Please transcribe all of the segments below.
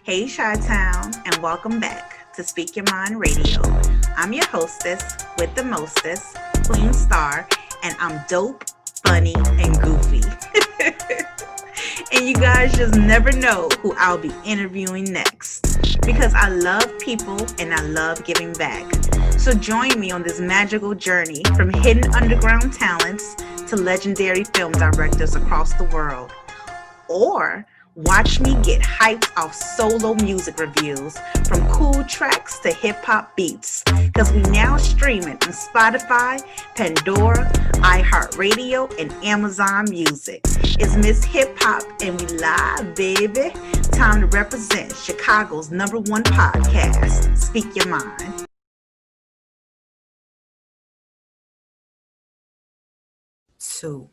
Hey, Chi-Town, and welcome back to Speak Your Mind Radio. I'm your hostess with the mostest, Queen Star, and I'm dope, funny, and goofy. And you guys just never know who I'll be interviewing next because I love people and I love giving back. So join me on this magical journey from hidden underground talents to legendary film directors across the world. Or watch me get hyped off solo music reviews from cool tracks to hip hop beats. Because we now stream it on Spotify, Pandora, iHeartRadio, and Amazon Music. It's Miss Hip Hop and we live, baby. Time to represent Chicago's #1 podcast, Speak Your Mind. Two.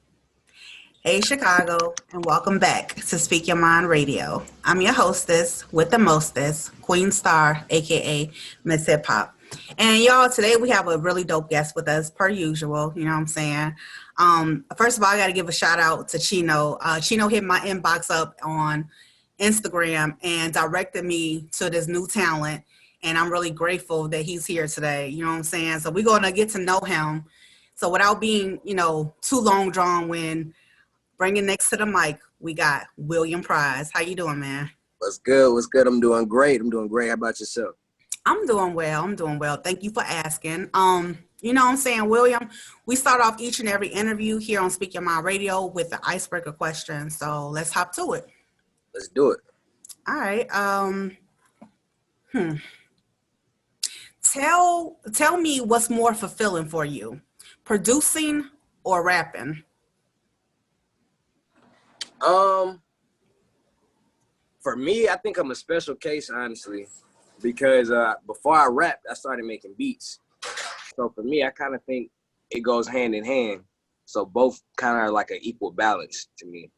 Hey, Chicago, and welcome back to Speak Your Mind Radio. I'm your hostess with the mostest, Queen Star, aka Miss Hip Hop. And y'all, today we have a really dope guest with us, per usual. You know what I'm saying? First of all, I got to give a shout out to Chino. Chino hit my inbox up on Instagram and directed me to this new talent. And I'm really grateful that he's here today. You know what I'm saying? So we're going to get to know him. So without being, too long drawn, when bringing next to the mic, we got William Prize. How you doing, man? What's good? What's good? I'm doing great. How about yourself? I'm doing well. Thank you for asking. You know what I'm saying, William? We start off each and every interview here on Speak Your Mind Radio with the icebreaker question. So let's hop to it. Let's do it. All right. Tell me what's more fulfilling for you, producing or rapping? For me, I think I'm a special case, honestly, because before I rapped, I started making beats. So for me, I kind of think it goes hand in hand. So both kind of are like an equal balance to me.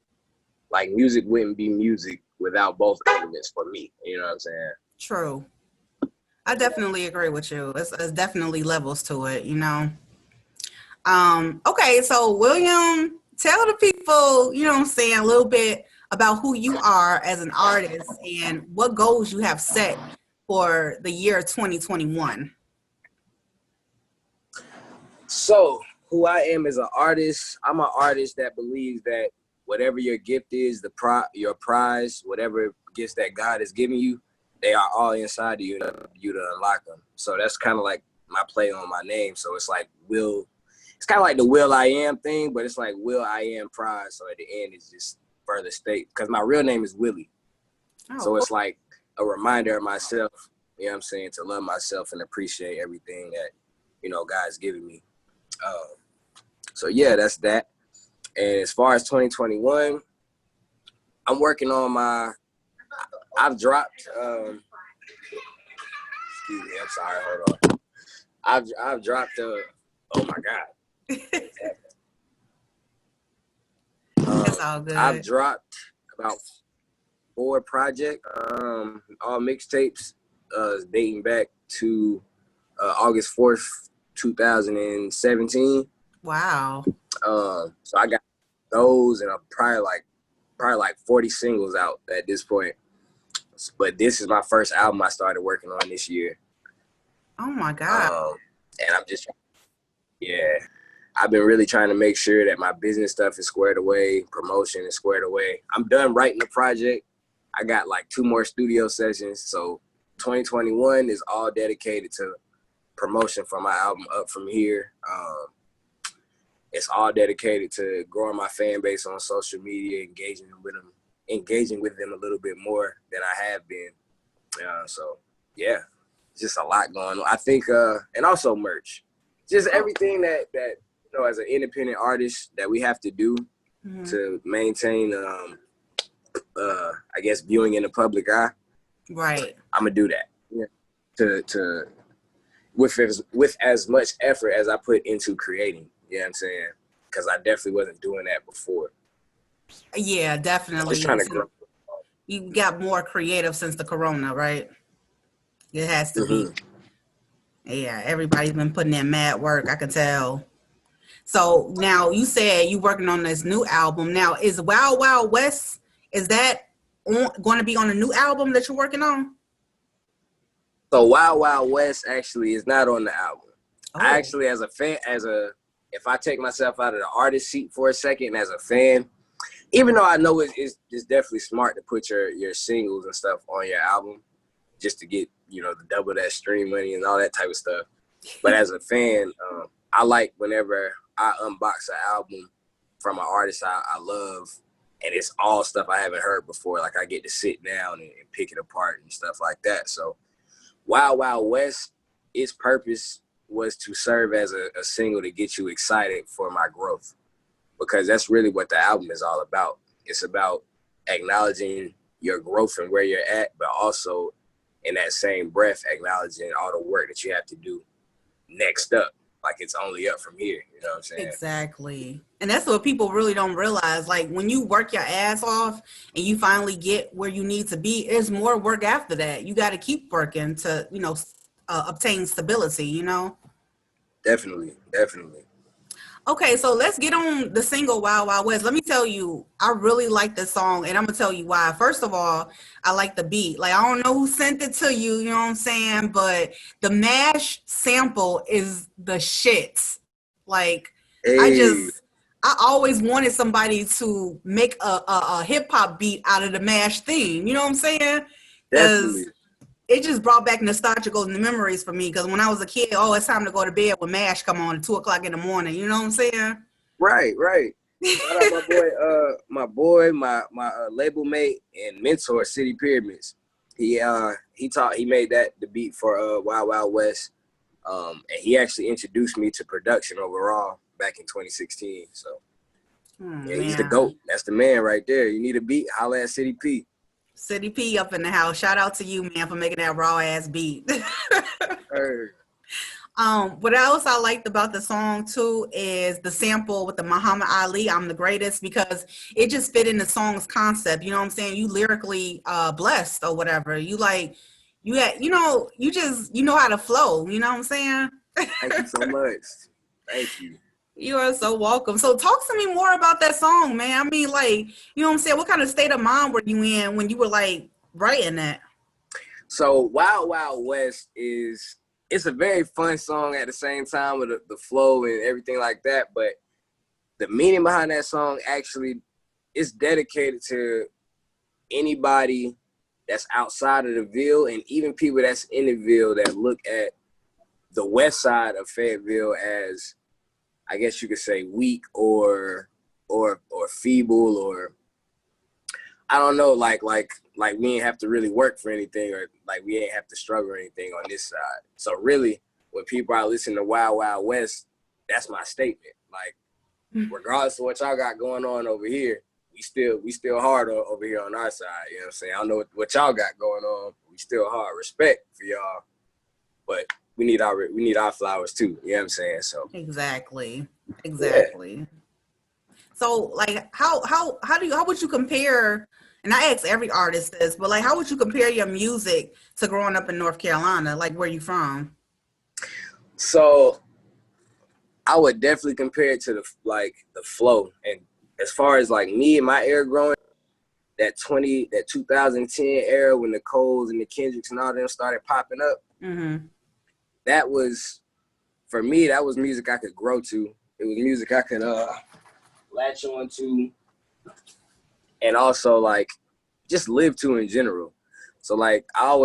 Like music wouldn't be music without both elements for me. You know what I'm saying? True. I definitely agree with you. It's definitely levels to it, Okay, so William, tell the people, a little bit about who you are as an artist and what goals you have set for the year 2021. So who I am as an artist, I'm an artist that believes that whatever your gift is, your prize, whatever gifts that God has given you, they are all inside of you to unlock them. So that's kind of like my play on my name. So it's like it's kind of like the Will I Am thing, but it's like Will I Am Prize. So at the end, it's just further state, because my real name is Willie. So it's like a reminder of myself, you know what I'm saying, to love myself and appreciate everything that, God's given me. So yeah, that's that. And as far as 2021, I'm working on I've dropped, excuse me, I'm sorry, hold on. I've dropped, oh my God. It's all good. I've dropped about 4 projects, all mixtapes, dating back to August 4th, 2017. Wow. So I got those, and I'm probably like 40 singles out at this point. But this is my first album I started working on this year. Oh my God. And I'm just, I've been really trying to make sure that my business stuff is squared away, promotion is squared away. I'm done writing the project. I got like 2 more studio sessions. So 2021 is all dedicated to promotion for my album Up From Here. It's all dedicated to growing my fan base on social media, engaging with them a little bit more than I have been. So yeah, just a lot going on. I think, and also merch, just everything that as an independent artist that we have to do to maintain, I guess, viewing in the public eye. Right. I'm gonna do that. Yeah. With as much effort as I put into creating. You know what I'm saying? Because I definitely wasn't doing that before. Yeah, definitely. Just trying to grow. You got more creative since the corona, right? It has to be. Yeah, everybody's been putting in mad work, I can tell. So now you said you working on this new album. Now, is Wild Wild West, is that going to be on a new album that you're working on? So Wild Wild West actually is not on the album. Oh. I actually, as a fan, if I take myself out of the artist seat for a second, as a fan, even though I know it's definitely smart to put your singles and stuff on your album, just to get, the double that stream money and all that type of stuff. But as a fan, I like whenever I unbox an album from an artist I love, and it's all stuff I haven't heard before. Like, I get to sit down and pick it apart and stuff like that. So Wild Wild West, its purpose was to serve as a single to get you excited for my growth, because that's really what the album is all about. It's about acknowledging your growth and where you're at, but also in that same breath, acknowledging all the work that you have to do next up. Like, it's only up from here. You know what I'm saying? Exactly. And that's what people really don't realize. Like, when you work your ass off and you finally get where you need to be, there's more work after that. You got to keep working to, obtain stability, Definitely. Okay, so let's get on the single Wild Wild West. Let me tell you, I really like this song, and I'm gonna tell you why. First of all, I like the beat. Like, I don't know who sent it to you, you know what I'm saying? But the MASH sample is the shit. Like, Hey. I always wanted somebody to make a hip hop beat out of the MASH theme. You know what I'm saying? Definitely. It just brought back nostalgic memories for me, because when I was a kid, it's time to go to bed when MASH come on at 2:00 in the morning. You know what I'm saying? Right. Shout out my boy, my label mate and mentor, City Pyramids. He made the beat for Wild Wild West, and he actually introduced me to production overall back in 2016. So he's the GOAT. That's the man right there. You need a beat, holla at City P. City P up in the house. Shout out to you, man, for making that raw ass beat. What else I liked about the song too is the sample with the Muhammad Ali, "I'm the Greatest," because it just fit in the song's concept. You know what I'm saying? You lyrically blessed or whatever. You had, you know how to flow. You know what I'm saying? Thank you so much. Thank you. You are so welcome. So talk to me more about that song, man. I mean, like, you know what I'm saying? What kind of state of mind were you in when you were like writing that? So Wild Wild West it's a very fun song at the same time with the flow and everything like that. But the meaning behind that song actually is dedicated to anybody that's outside of the Ville, and even people that's in the Ville that look at the west side of Fayetteville as, I guess you could say, weak or feeble, or I don't know, like we ain't have to really work for anything, or like we ain't have to struggle or anything on this side. So really, when people are listening to Wild Wild West, that's my statement. Like, regardless of what y'all got going on over here, we still hard over here on our side. You know what I'm saying? I don't know what y'all got going on. We still hard. Respect for y'all, but we need our flowers too. You know what I'm saying? So Exactly. Yeah. So like, how would you compare? And I ask every artist this, but like, how would you compare your music to growing up in North Carolina? Like, where you from? So I would definitely compare it to the flow. And as far as like me and my era growing, that 2010 era when the Coles and the Kendricks and all them started popping up, that was, for me, that was music I could grow to. It was music I could latch on to, and also like just live to in general. So like I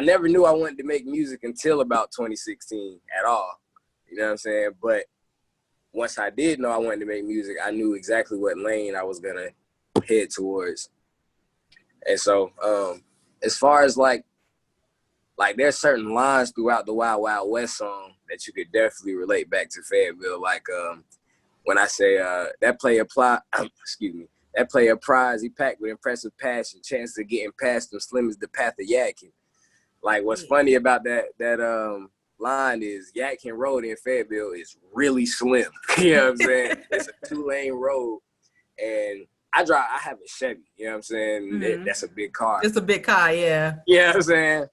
never knew I wanted to make music until about 2016 at all. You know what I'm saying? But once I did know I wanted to make music, I knew exactly what lane I was gonna head towards. And so as far as like there's certain lines throughout the Wild Wild West song that you could definitely relate back to Fayetteville. Like when I say that player prize he packed with impressive passion, chances of getting past him slim as the path of Yadkin. Like, what's funny about that line is Yadkin Road in Fayetteville is really slim. You know what I'm saying? It's a 2-lane road, and I have a Chevy. You know what I'm saying? That's a big car. It's a big car, yeah. You know what I'm saying?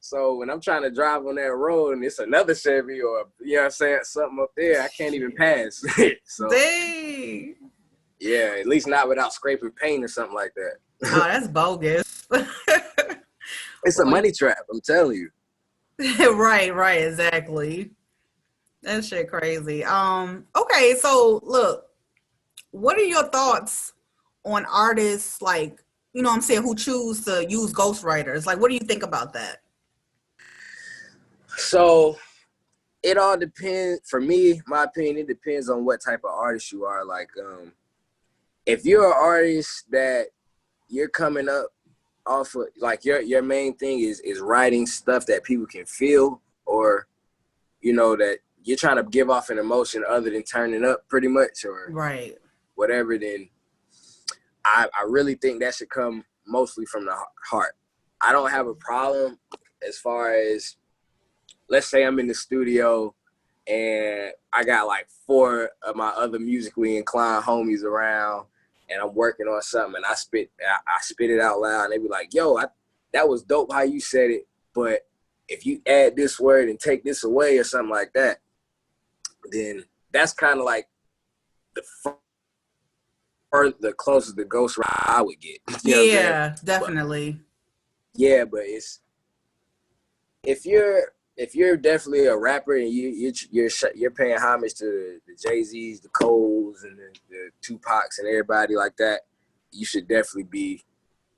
So when I'm trying to drive on that road and it's another Chevy, or, you know what I'm saying, something up there, I can't even pass. So, dang. Yeah, at least not without scraping paint or something like that. Oh, that's bogus. It's a money trap, I'm telling you. Right, exactly. That shit crazy. Okay, so look, what are your thoughts on artists like, you know what I'm saying, who choose to use ghostwriters? Like, what do you think about that? So it all depends. For me, my opinion, it depends on what type of artist you are. Like, if you're an artist that you're coming up off of, like your main thing is writing stuff that people can feel, or that you're trying to give off an emotion other than turning up, pretty much, or Right. whatever, then I really think that should come mostly from the heart. I don't have a problem as far as, let's say I'm in the studio and I got like 4 of my other musically inclined homies around, and I'm working on something, and I spit it out loud, and they be like, "Yo, that was dope how you said it, but if you add this word and take this away or something like that," then that's kind of like the closest to ghost I would get. You know what I'm saying? Yeah, definitely. But it's, if you're definitely a rapper and you're paying homage to the Jay-Z's, the Coles, and the Tupacs and everybody like that, you should definitely be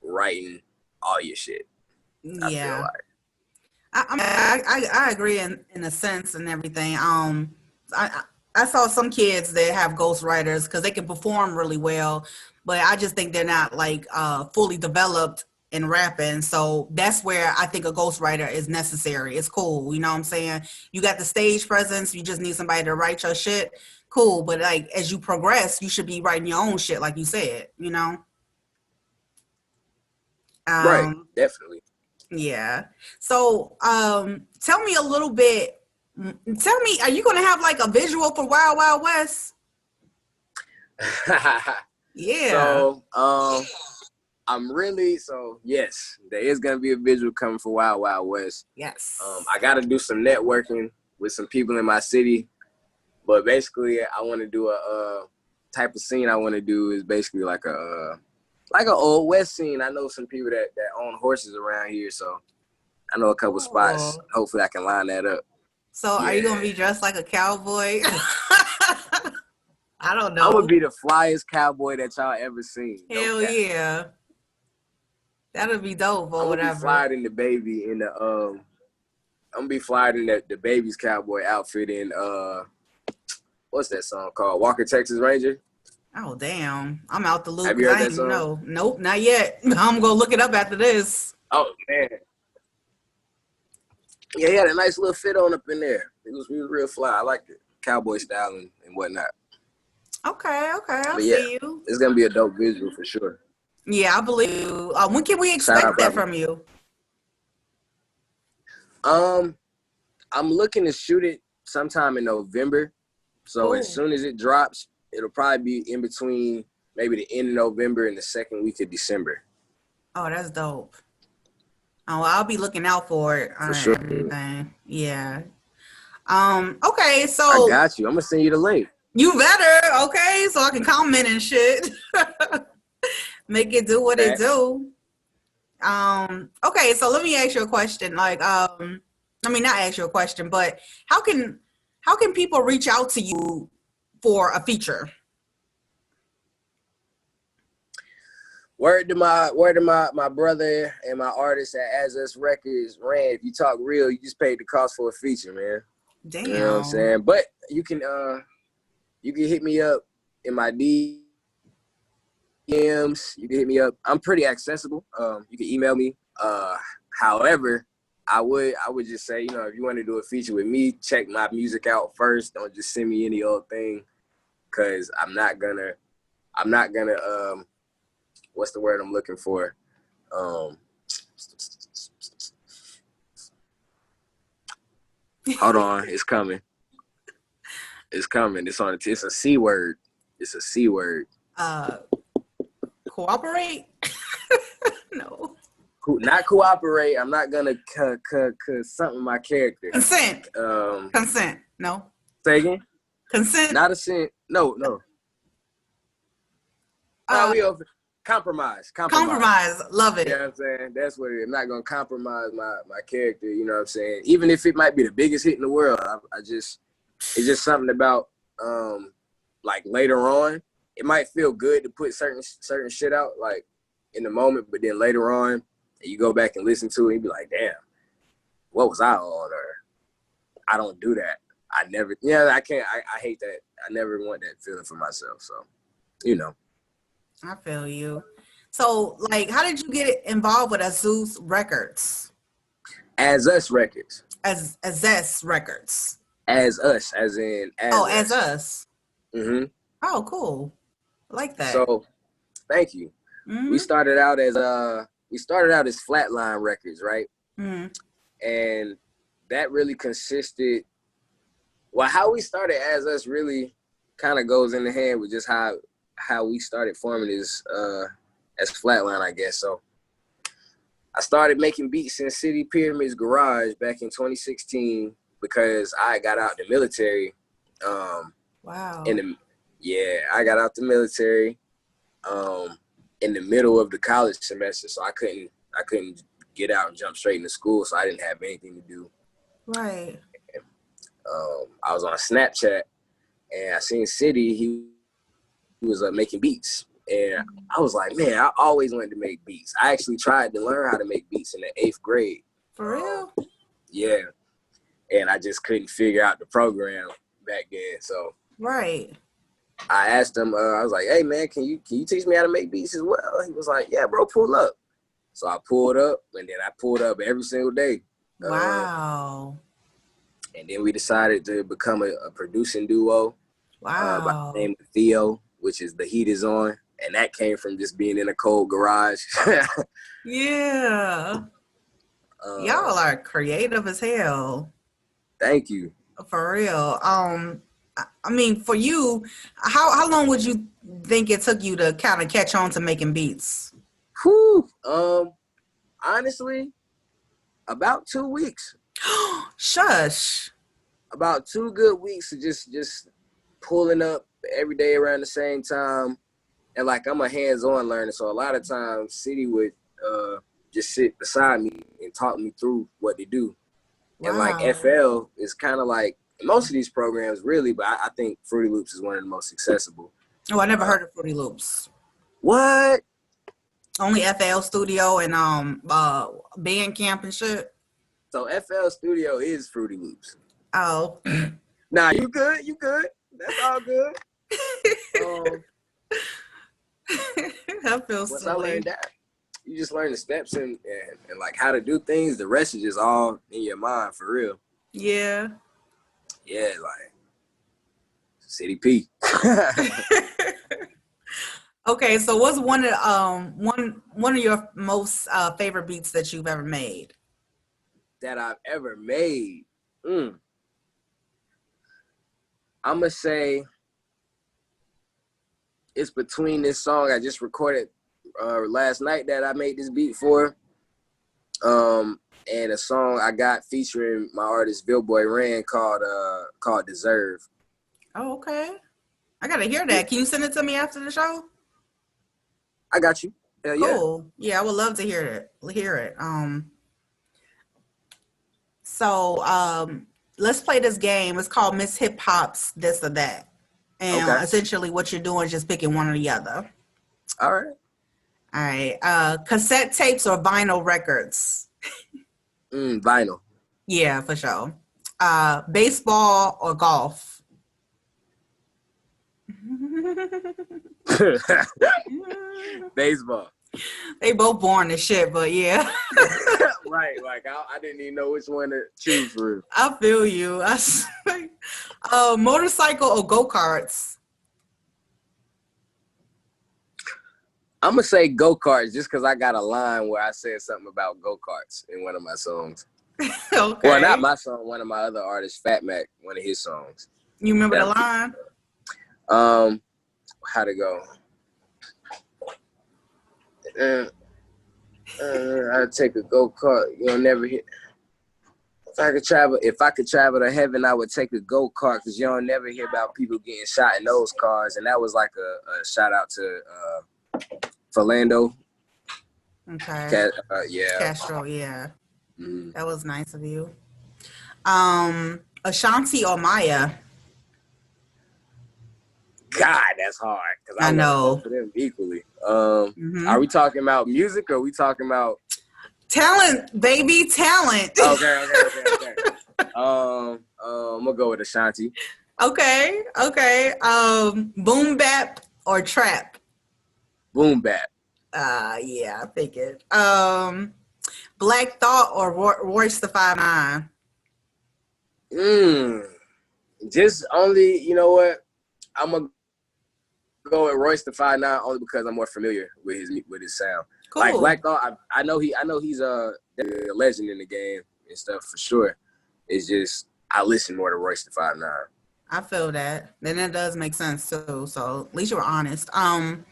writing all your shit. I feel Yeah. like. I agree in a sense and everything. I saw some kids that have ghostwriters because they can perform really well, but I just think they're not like fully developed in rapping. So that's where I think a ghostwriter is necessary. It's cool, you know what I'm saying? You got the stage presence, you just need somebody to write your shit. Cool, but like as you progress, you should be writing your own shit, like you said, you know? Right, Um, definitely. Yeah. So, tell me a little bit. Tell me, are you going to have like a visual for Wild Wild West? Yeah. So, yes, there is gonna be a visual coming for Wild Wild West. Yes. I got to do some networking with some people in my city, but basically, I want to do a type of scene. I want to do is basically like an old West scene. I know some people that own horses around here, so I know a couple spots. Oh. Hopefully, I can line that up. So, are you going to Yeah, be dressed like a cowboy? I don't I'm gonna know. be the flyest cowboy that y'all ever seen. No Hell cap. yeah. That'll be dope or I'm gonna be whatever. flying in the baby in the I'm gonna be flying in the baby's cowboy outfit in what's that song called? Walker Texas Ranger. Oh, damn. I'm out the loop Have you because heard I that didn't even song? know. Nope, not yet. I'm going to look it up after this. Oh man, yeah, he had a nice little fit on up in there. He was real fly. I liked it, cowboy style and whatnot. Okay, I But yeah, see you. it's gonna be a dope visual for sure. Yeah, I believe you. When can we Shout out, expect that brother. from you? I'm looking to shoot it sometime in November. So as soon as it drops, it'll probably be in between maybe the end of November and the second week of December. Oh, that's dope. Oh, I'll be looking out for it For on sure. everything. Yeah. Okay, I so got you. I'm gonna send you the link. you better, okay, so I can comment and shit. Make it do what it Facts. do. Okay, so let me ask you a question. Like, I mean, not ask you a question, but how can people reach out to you for a feature? Word to my brother and my artist at As Us Records, Rand. If you talk real, you just paid the cost for a feature, man. You know what I'm Damn. saying? But you can hit me up in my DMs. You can hit me up. I'm pretty accessible. You can email me. However, I would just say, if you want to do a feature with me, check my music out first. Don't just send me any old thing, cause I'm not gonna what's the word I'm looking for? Hold on, it's coming. It's coming. It's a C word. It's a C word. Cooperate? No. Not cooperate. I'm not gonna something my character. Consent. Consent. No. Say again. Consent. Not a sin. No. We over. Compromise. Compromise. Love it. You know what I'm saying? That's what it is. I'm not gonna compromise my character. You know what I'm saying? Even if it might be the biggest hit in the world, it's just something about like later on, it might feel good to put certain shit out like in the moment, but then later on, you go back and listen to it, and you be like, damn, what was I on? Or I don't do that. I never. Yeah, I can't. I hate that. I never want that feeling for myself. So, you know. I feel you. So, like, how did you get involved with Azus Records? As Us Records. As Zest Records. As Us, as in As Us. Mm-hmm. Oh, cool. I like that. So, thank you. Mm-hmm. We started out as Flatline Records, right? Mm-hmm. And that really consisted. Well, how we started As Us really kind of goes in the hand with just how we started forming this as Flatline, I guess. So I started making beats in City Pyramids Garage back in 2016 because I got out the military. Wow. I got out the military in the middle of the college semester, so I couldn't get out and jump straight into school, so I didn't have anything to do. Right. I was on Snapchat and I seen City. He was making beats, and I was like, man, I always wanted to make beats. I actually tried to learn how to make beats in the 8th grade. For real? Yeah, and I just couldn't figure out the program back then. So right. I asked him. I was like, hey man, can you teach me how to make beats as well? He was like, yeah, bro, pull up. So I pulled up, and then I pulled up every single day. Wow. And then we decided to become a producing duo. Wow. By the name of Theo, which is The Heat Is On. And that came from just being in a cold garage. Yeah. Y'all are creative as hell. Thank you. For real. I mean, for you, how long would you think it took you to kind of catch on to making beats? Whew. Honestly, about 2 weeks. Shush. About 2 good weeks of just pulling up every day around the same time. And like, I'm a hands-on learner, so a lot of times City would just sit beside me and talk me through what to do. Wow. And like FL is kind of like most of these programs really, but I think Fruity Loops is one of the most accessible. Oh, I never heard of Fruity Loops. What? Only FL Studio and Bandcamp and shit. So FL Studio is Fruity Loops. Oh. Nah, you good. That's all good. I feel Once silly. I learned that, you just learn the steps and like how to do things. The rest is just all in your mind for real. Yeah. Yeah, like City P. Okay, so what's one of your most favorite beats that you've ever made? That I've ever made. I'ma say it's between this song I just recorded last night that I made this beat for, and a song I got featuring my artist Billboy Rand called Deserve. Oh, okay. I gotta hear that. Can you send it to me after the show? I got you. Cool. Yeah, I would love to hear it. So let's play this game. It's called Miss Hip Hop's This or That. And essentially what you're doing is just picking one or the other. All right. Cassette tapes or vinyl records? Vinyl. Yeah, for sure. Baseball or golf? Baseball. They both boring as shit, but yeah. Right, like I didn't even know which one to choose for. I feel you. Motorcycle or go-karts? I'm gonna say go-karts just because I got a line where I said something about go-karts in one of my songs. Okay. Well, not my song, one of my other artists, Fat Mac, one of his songs. You remember the line? How'd it go? I'd take a go-kart. You'll never hit. If I could travel to heaven, I would take a go-kart because you don't never hear about people getting shot in those cars. And that was like a shout out Philando. Okay. Yeah. Castro, yeah. Mhm. That was nice of you. Ashanti or Maya? God, that's hard because I I love know. both of them equally. Mhm. Are we talking about music or are we talking about Talent, baby, talent. okay. I'm gonna go with Ashanti. Okay. Boom bap or trap? Boom bap. Yeah, I figured. Black Thought or Royce the 5'9"? Just only, you know what? I'm gonna go with Royce the 5'9" only because I'm more familiar with his sound. Like Cool. Black Thought, I know he's a legend in the game and stuff for sure. It's just I listen more to Royce the 5'9". I feel that. Then that does make sense too. So at least you were honest. Dang,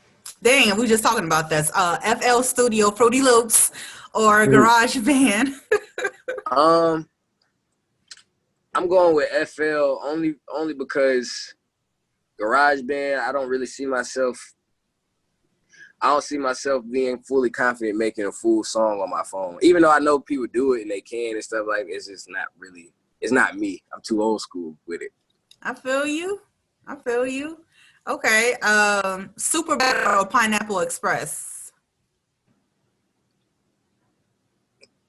we just talking about this. FL Studio, Fruity Loops, or Garage Band? I'm going with FL only because GarageBand, I don't see myself being fully confident making a full song on my phone. Even though I know people do it and they can and stuff like that, it's just not really, it's not me. I'm too old school with it. I feel you. Okay. Super Bad or Pineapple Express?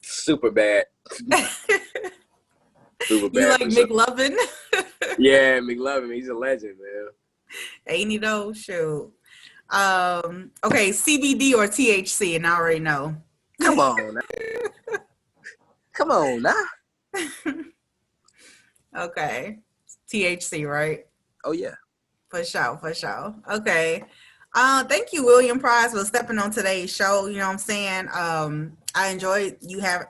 Super bad. Super You bad like for sure. McLovin? Yeah, McLovin, he's a legend, man. Ain't he though? Shoot. Okay, CBD or THC, and I already know. Come on now. Come on now. Okay. THC, right? Oh yeah. For sure. Okay. Thank you, William Price, for stepping on today's show. You know what I'm saying? I enjoyed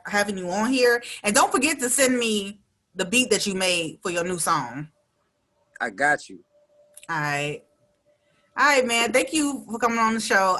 having you on here. And don't forget to send me the beat that you made for your new song. I got you. All right, man. Thank you for coming on the show.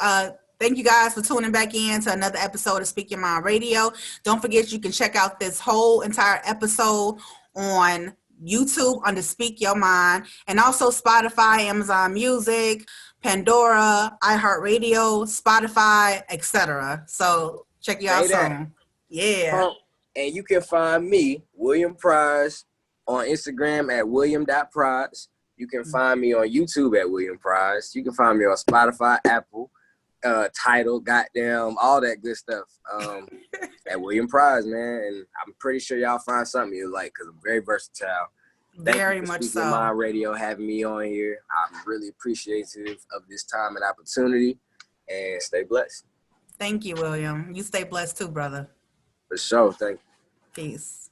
Thank you guys for tuning back in to another episode of Speak Your Mind Radio. Don't forget you can check out this whole entire episode on YouTube under Speak Your Mind, and also Spotify, Amazon Music, Pandora, iHeartRadio, Spotify, etc. So check you out soon. Yeah. And you can find me, William Prize, on Instagram at william.prize. You can find me on YouTube at William Prize. You can find me on Spotify, Apple, Tidal, goddamn, all that good stuff at William Prize, man. And I'm pretty sure y'all find something you like because I'm very versatile. Very much so. Speaking Mind Radio having me on here. I'm really appreciative of this time and opportunity. And stay blessed. Thank you, William. You stay blessed too, brother. For sure. Thank you. Peace.